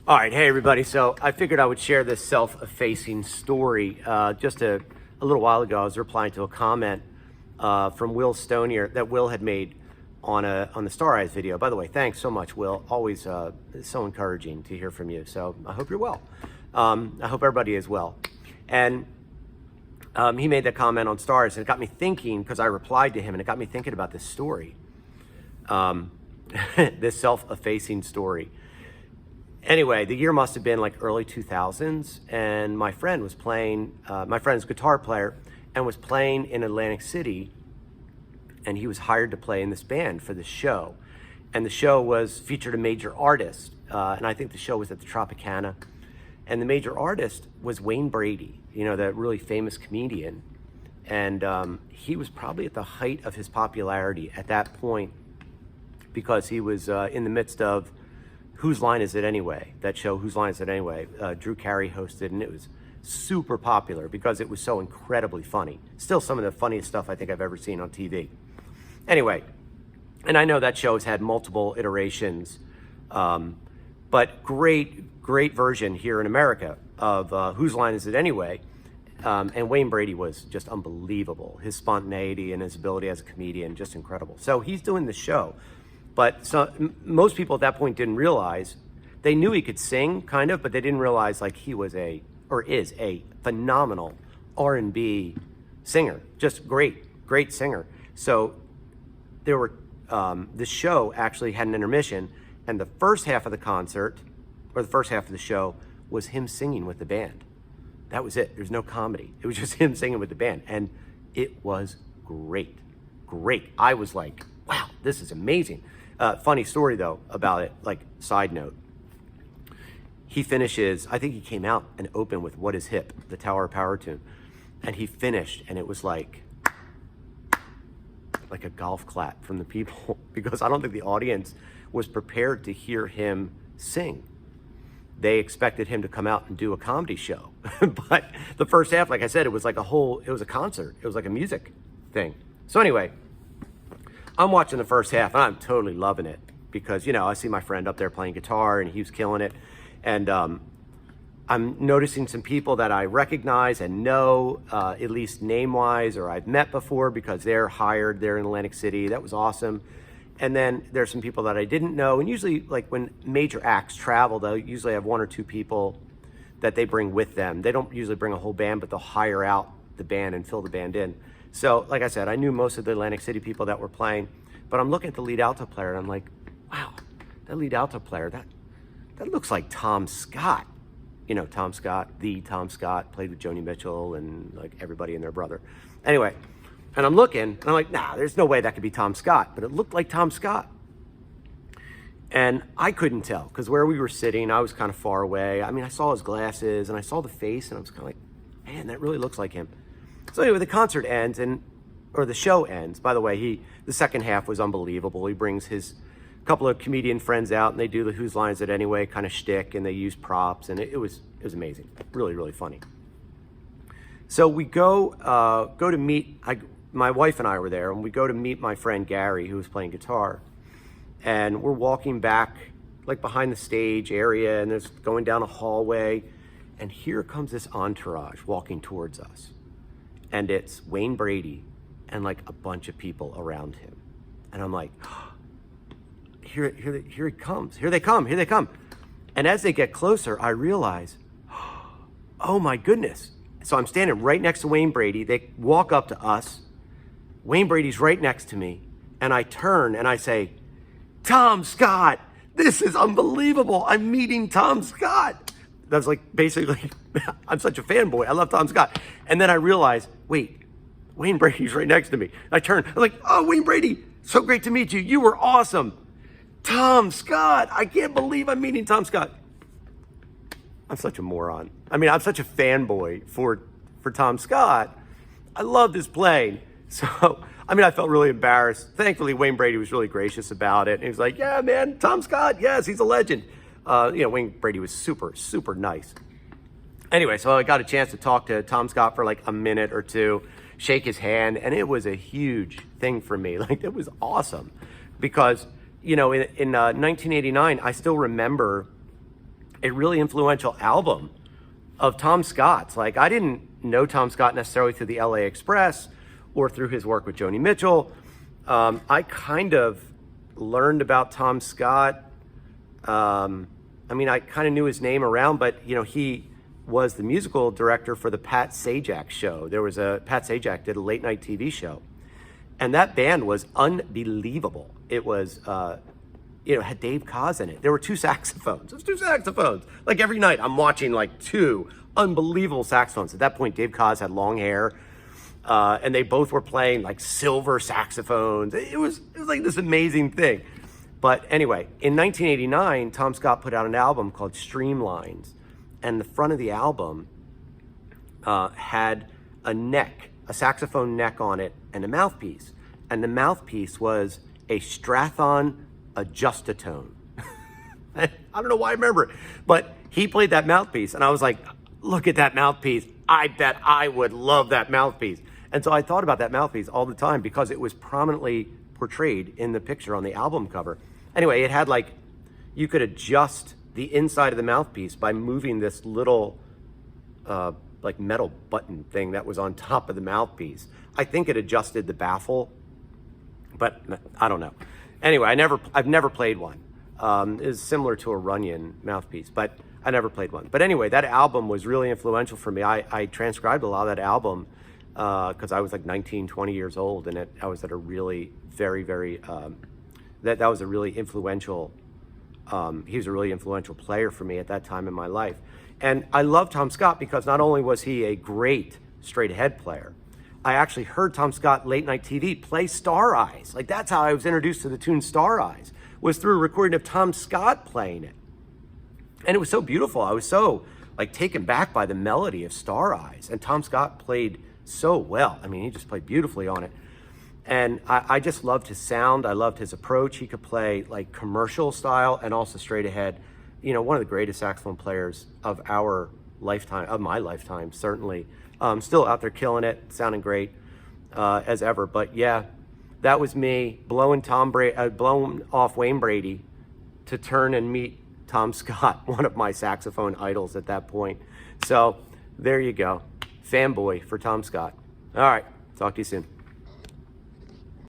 All right, hey everybody. So I figured I would share this self-effacing story. Just a little while ago, I was replying to a comment from Will Stonier that Will had made on the Star Eyes video. By the way, thanks so much, Will. Always so encouraging to hear from you. So I hope you're well. I hope everybody is well. And he made that comment on Stars, and it got me thinking, because I replied to him, and it got me thinking about this story, this self-effacing story. Anyway, the year must have been like early 2000s, and my friend was playing, my friend's a guitar player, and was playing in Atlantic City, and he was hired to play in this band for this show. And the show was featured a major artist, and I think the show was at the Tropicana. And the major artist was Wayne Brady, you know, that really famous comedian. And he was probably at the height of his popularity at that point, because he was in the midst of Whose Line Is It Anyway? That show, Whose Line Is It Anyway? Drew Carey hosted, and it was super popular because it was so incredibly funny. Still some of the funniest stuff I think I've ever seen on TV. Anyway, and I know that show has had multiple iterations, but great version here in America of Whose Line Is It Anyway? And Wayne Brady was just unbelievable. His spontaneity and his ability as a comedian, just incredible. So he's doing the show. But most people at that point didn't realize, they knew he could sing, kind of, but they didn't realize like he was is a phenomenal R&B singer, just great singer. So there were, the show actually had an intermission, and the first half of the concert, or the first half of the show, was him singing with the band. That was it. There's no comedy. It was just him singing with the band, and it was great. I was like, wow, this is amazing. Funny story though about it, like side note. He finishes, I think he came out and opened with What Is Hip, the Tower of Power tune. And he finished, and it was like a golf clap from the people, because I don't think the audience was prepared to hear him sing. They expected him to come out and do a comedy show. But the first half, like I said, it was like it was a concert. It was like a music thing. So anyway, I'm watching the first half, and I'm totally loving it because, you know, I see my friend up there playing guitar, and he was killing it. And I'm noticing some people that I recognize and know, at least name-wise, or I've met before because they're hired. They're in Atlantic City. That was awesome. And then there's some people that I didn't know. And usually, like when major acts travel, they'll usually have one or two people that they bring with them. They don't usually bring a whole band, but they'll hire out the band and fill the band in. So, like I said, I knew most of the Atlantic City people that were playing, but I'm looking at the lead alto player, and I'm like, wow, that lead alto player, that looks like Tom Scott. You know, Tom Scott, played with Joni Mitchell and like everybody and their brother. Anyway, and I'm looking, and I'm like, nah, there's no way that could be Tom Scott, but it looked like Tom Scott. And I couldn't tell, because where we were sitting, I was kind of far away. I mean, I saw his glasses, and I saw the face, and I was kind of like, man, that really looks like him. So anyway, the concert ends, or the show ends. By the way, the second half was unbelievable. He brings his couple of comedian friends out, and they do the Whose Line Is It Anyway kind of shtick, and they use props, and it was amazing. Really funny. So we go to meet, my wife and I were there, and we go to meet my friend Gary, who was playing guitar. And we're walking back, like behind the stage area, and there's going down a hallway, and here comes this entourage walking towards us. And it's Wayne Brady and like a bunch of people around him. And I'm like, oh, here he comes. Here they come. And as they get closer, I realize, oh my goodness. So I'm standing right next to Wayne Brady. They walk up to us. Wayne Brady's right next to me. And I turn and I say, Tom Scott, this is unbelievable. I'm meeting Tom Scott. That's like basically, I'm such a fanboy. I love Tom Scott. And then I realized, wait, Wayne Brady's right next to me. I turn, I'm like, oh, Wayne Brady, so great to meet you. You were awesome. Tom Scott, I can't believe I'm meeting Tom Scott. I'm such a moron. I mean, I'm such a fanboy for Tom Scott. I loved his playing. So, I mean, I felt really embarrassed. Thankfully, Wayne Brady was really gracious about it. And he was like, yeah, man, Tom Scott, yes, he's a legend. Wayne Brady was super nice. Anyway, so I got a chance to talk to Tom Scott for like a minute or two, shake his hand, and it was a huge thing for me. Like, it was awesome because, you know, in 1989, I still remember a really influential album of Tom Scott's. Like, I didn't know Tom Scott necessarily through the LA Express or through his work with Joni Mitchell. I kind of learned about Tom Scott. I mean, I kind of knew his name around, but he was the musical director for the Pat Sajak show. Pat Sajak did a late night TV show, and that band was unbelievable. It was, had Dave Koz in it. There were two saxophones. It was two saxophones. Like every night I'm watching like two unbelievable saxophones. At that point, Dave Koz had long hair, and they both were playing like silver saxophones. It was like this amazing thing. But anyway, in 1989, Tom Scott put out an album called Streamlines, and the front of the album had a saxophone neck on it, and a mouthpiece. And the mouthpiece was a Strathon Adjustatone. I don't know why I remember it, but he played that mouthpiece, and I was like, look at that mouthpiece. I bet I would love that mouthpiece. And so I thought about that mouthpiece all the time because it was prominently portrayed in the picture on the album cover. Anyway, it had you could adjust the inside of the mouthpiece by moving this little metal button thing that was on top of the mouthpiece. I think it adjusted the baffle, but I don't know. Anyway, I've never played one. It's similar to a Runyon mouthpiece, but I never played one. But anyway, that album was really influential for me. I transcribed a lot of that album because I was like 19, 20 years old, and I was at a really very, very, that was a really influential, he was a really influential player for me at that time in my life. And I love Tom Scott because not only was he a great straight ahead player, I actually heard Tom Scott late night TV play Star Eyes. Like, that's how I was introduced to the tune Star Eyes, was through a recording of Tom Scott playing it. And it was so beautiful. I was so taken back by the melody of Star Eyes. And Tom Scott played so well. I mean, he just played beautifully on it. And I just loved his sound. I loved his approach. He could play commercial style and also straight ahead. One of the greatest saxophone players of our lifetime, of my lifetime, certainly. Still out there killing it, sounding great as ever. But yeah, that was me blowing off Wayne Brady to turn and meet Tom Scott, one of my saxophone idols at that point. So there you go, fanboy for Tom Scott. All right, talk to you soon.